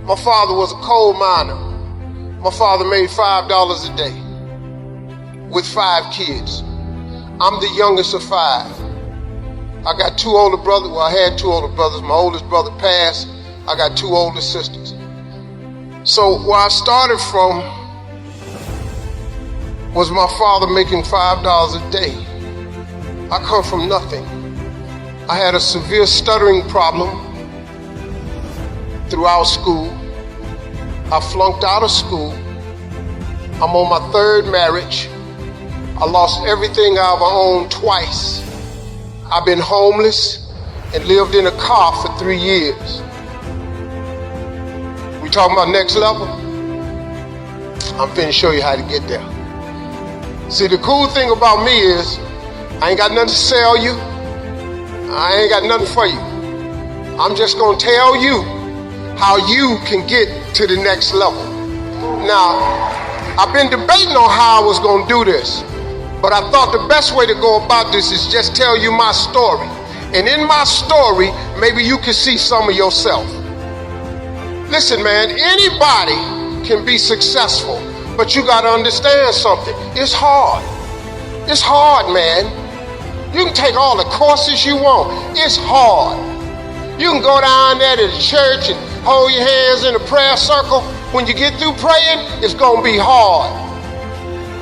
My father was a coal miner. My father made $5 a day with 5 kids. I'm the youngest of 5. I got 2 older brothers. Well, I had 2 older brothers. My oldest brother passed. I got 2 older sisters. So where I started from was my father making $5 a day. I come from nothing. I had a severe stuttering problem throughout school. I flunked out of school. I'm on my 3rd marriage. I lost everything I ever owned twice. I've been homeless and lived in a car for 3 years. We talking about next level? I'm finna show you how to get there. See, the cool thing about me is I ain't got nothing to sell you. I ain't got nothing for you. I'm just gonna tell you how you can get to the next level. Now, I've been debating on how I was gonna do this, but I thought the best way to go about this is just tell you my story. And in my story, maybe you can see some of yourself. Listen, man, anybody can be successful, but you gotta understand something. It's hard. It's hard, man. You can take all the courses you want. It's hard. You can go down there to the church and hold your hands in a prayer circle. When you get through praying, it's gonna be hard.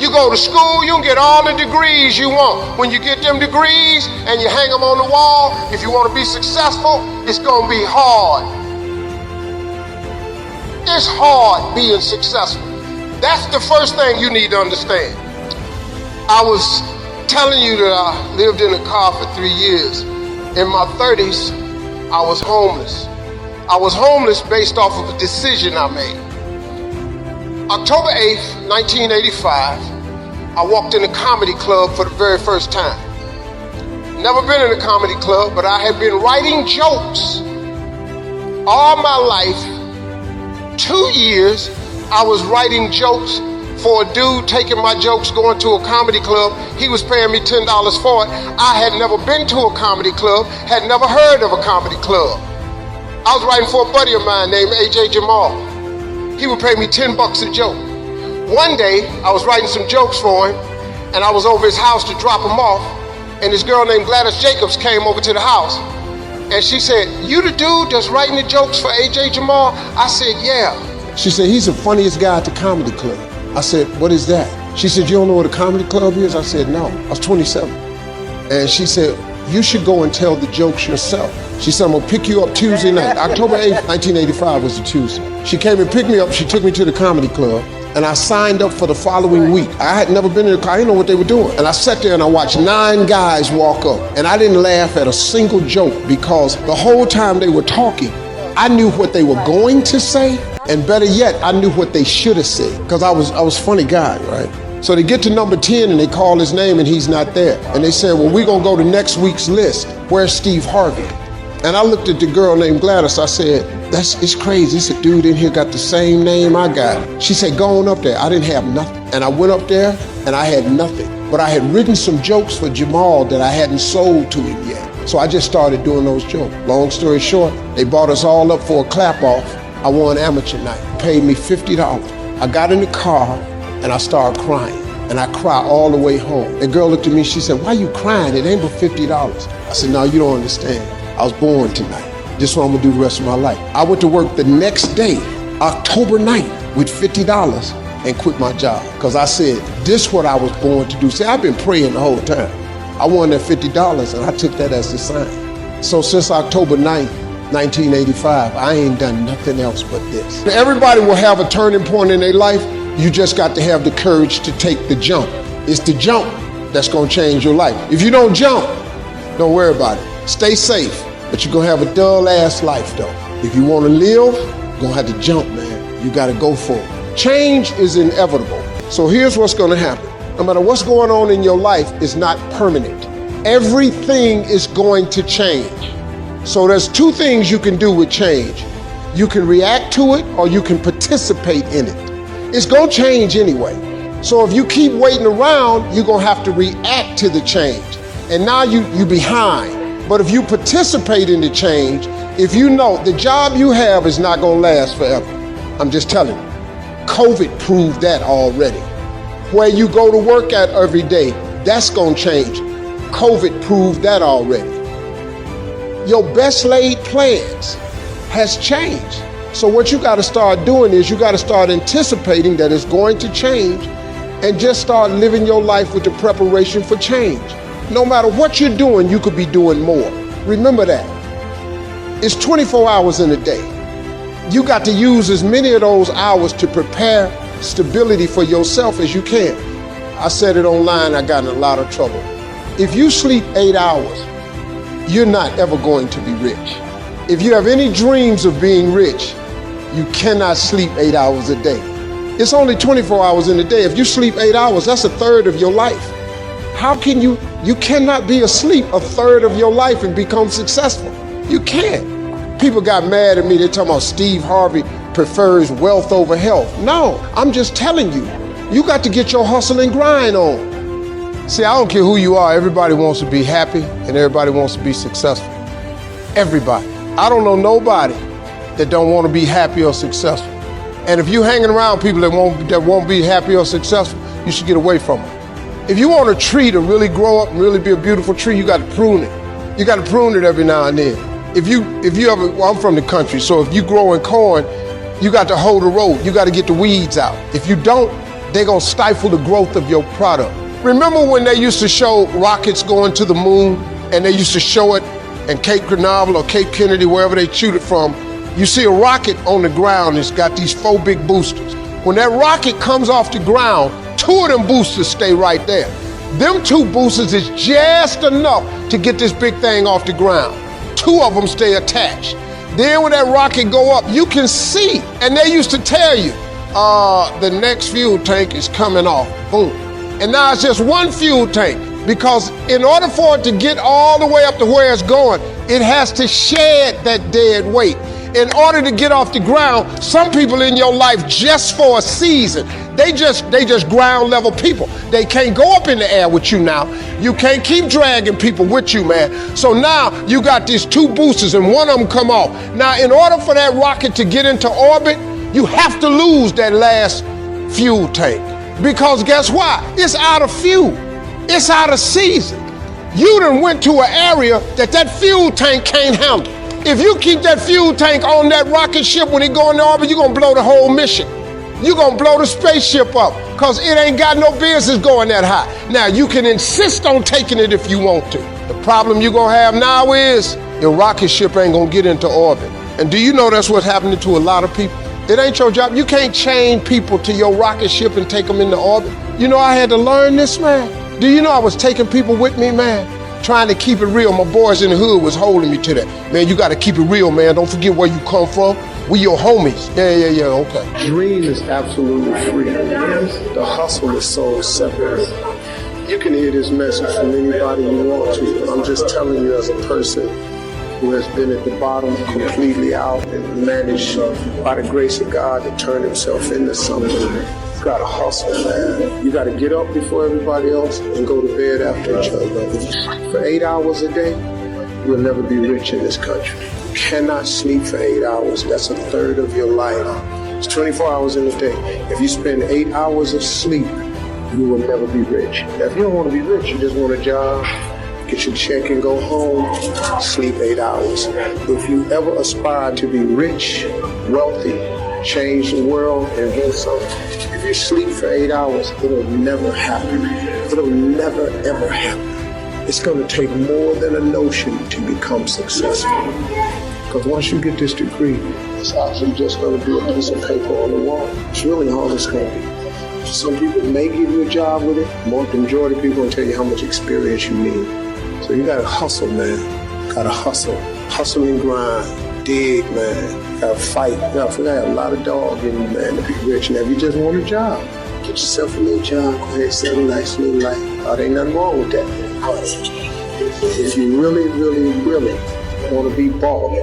You go to school, you can get all the degrees you want. When you get them degrees and you hang them on the wall, if you want to be successful, it's gonna be hard. It's hard being successful. That's the first thing you need to understand. I was telling you that I lived in a car for 3 years. In my 30s, I was homeless. I was homeless based off of a decision I made. October 8th, 1985, I walked in a comedy club for the very first time. Never been in a comedy club, but I had been writing jokes all my life. 2 years, I was writing jokes for a dude taking my jokes, going to a comedy club. He was paying me $10 for it. I had never been to a comedy club, had never heard of a comedy club. I was writing for a buddy of mine named AJ Jamal. He would pay me $10 a joke. One day, I was writing some jokes for him, and I was over his house to drop him off, and this girl named Gladys Jacobs came over to the house, and she said, "You the dude that's writing the jokes for AJ Jamal?" I said, "Yeah." She said, "He's the funniest guy at the comedy club." I said, "What is that?" She said, "You don't know what a comedy club is?" I said, "No." I was 27. And she said, "You should go and tell the jokes yourself." She said, "I'm gonna pick you up Tuesday night." October 8th, 1985 was a Tuesday. She came and picked me up. She took me to the comedy club, and I signed up for the following week. I had never been in a car. I didn't know what they were doing. And I sat there and I watched 9 guys walk up, and I didn't laugh at a single joke because the whole time they were talking, I knew what they were going to say, and better yet, I knew what they should have said, because I was a funny guy, right? So they get to number 10 and they call his name and he's not there. And they said, "Well, we're gonna go to next week's list. Where's Steve Harvey?" And I looked at the girl named Gladys. I said, it's crazy. It's a dude in here got the same name I got. She said, "Go on up there." I didn't have nothing. And I went up there and I had nothing. But I had written some jokes for Jamal that I hadn't sold to him yet. So I just started doing those jokes. Long story short, they brought us all up for a clap off. I won amateur night. Paid me $50. I got in the car and I started crying. And I cried all the way home. The girl looked at me, she said, "Why you crying? It ain't but $50. I said, "No, you don't understand. I was born tonight. This is what I'm gonna do the rest of my life." I went to work the next day, October 9th, with $50 and quit my job. Because I said, this is what I was born to do. See, I've been praying the whole time. I won that $50 and I took that as a sign. So since October 9th, 1985, I ain't done nothing else but this. Everybody will have a turning point in their life. You just got to have the courage to take the jump. It's the jump that's gonna change your life. If you don't jump, don't worry about it. Stay safe, but you're gonna have a dull ass life though. If you wanna live, you're gonna have to jump, man. You gotta go for it. Change is inevitable. So here's what's gonna happen. No matter what's going on in your life, it's not permanent. Everything is going to change. So there's 2 things you can do with change. You can react to it or you can participate in it. It's gonna change anyway. So if you keep waiting around, you're gonna have to react to the change. And now you're behind. But if you participate in the change, If you know the job you have is not gonna last forever, I'm just telling you. COVID proved that already. Where you go to work at every day, that's gonna change. COVID proved that already. Your best laid plans has changed. So what you gotta start doing is you gotta start anticipating that it's going to change and just start living your life with the preparation for change. No matter what you're doing, you could be doing more. Remember that. It's 24 hours in a day. You got to use as many of those hours to prepare stability for yourself as you can. I said it online, I got in a lot of trouble. If you sleep 8 hours, you're not ever going to be rich. If you have any dreams of being rich, you cannot sleep 8 hours a day. It's only 24 hours in a day. If you sleep 8 hours, that's a third of your life. How can you cannot be asleep a third of your life and become successful. You can't. People got mad at me, they're talking about Steve Harvey prefers wealth over health. No, I'm just telling you, you got to get your hustle and grind on. See, I don't care who you are, everybody wants to be happy and everybody wants to be successful. Everybody. I don't know nobody that don't want to be happy or successful. And if you're hanging around people that won't be happy or successful, you should get away from them. If you want a tree to really grow up and really be a beautiful tree, you got to prune it. You got to prune it every now and then. If you ever, well, I'm from the country, so if you growing corn, you got to hold the road. You got to get the weeds out. If you don't, they're going to stifle the growth of your product. Remember when they used to show rockets going to the moon, and they used to show it in Cape Canaveral or Cape Kennedy, wherever they shoot it from? You see a rocket on the ground, it's got these 4 big boosters. When that rocket comes off the ground, 2 of them boosters stay right there. Them 2 boosters is just enough to get this big thing off the ground. 2 of them stay attached. Then when that rocket go up, you can see, and they used to tell you, the next fuel tank is coming off, boom. And now it's just 1 fuel tank, because in order for it to get all the way up to where it's going, it has to shed that dead weight. In order to get off the ground, some people in your life just for a season, they just ground level people. They can't go up in the air with you now. You can't keep dragging people with you, man. So now you got these 2 boosters and 1 of them come off. Now, in order for that rocket to get into orbit, you have to lose that last fuel tank. Because guess what? It's out of fuel. It's out of season. You done went to an area that fuel tank can't handle. If you keep that fuel tank on that rocket ship when it go into orbit, you're gonna blow the whole mission. You're gonna blow the spaceship up, because it ain't got no business going that high. Now, you can insist on taking it if you want to. The problem you're gonna have now is your rocket ship ain't gonna get into orbit. And do you know that's what's happening to a lot of people? It ain't your job. You can't chain people to your rocket ship and take them into orbit. You know, I had to learn this, man. Do you know I was taking people with me, man? Trying to keep it real. My boys in the hood was holding me to that. Man, you got to keep it real, man. Don't forget where you come from. We your homies. Yeah, okay. Dream is absolutely free. The hustle is so separate. You can hear this message from anybody you want to, but I'm just telling you as a person who has been at the bottom completely out and managed by the grace of God to turn himself into something. You gotta hustle, man. You gotta get up before everybody else and go to bed after each other. For 8 hours a day, you'll never be rich in this country. You cannot sleep for 8 hours. That's a third of your life. It's 24 hours in a day. If you spend 8 hours of sleep, you will never be rich. Now, if you don't want to be rich, you just want a job, get your check and go home, sleep 8 hours. If you ever aspire to be rich, wealthy, change the world, and do something, if you sleep for 8 hours, it'll never happen. It'll never, ever happen. It's going to take more than a notion to become successful. Because once you get this degree, it's actually just going to be a piece of paper on the wall. It's really all it's going to be. Some people may give you a job with it. The majority of people will tell you how much experience you need. So you got to hustle, man. Got to hustle. Hustle and grind. Dig, man. Gotta fight. You gotta have a lot of dog in you, man, to be rich. Now, if you just want a job, get yourself a little job. Go ahead, set a nice little life. Oh, there ain't nothing wrong with that. If you really, really, really want to be bald,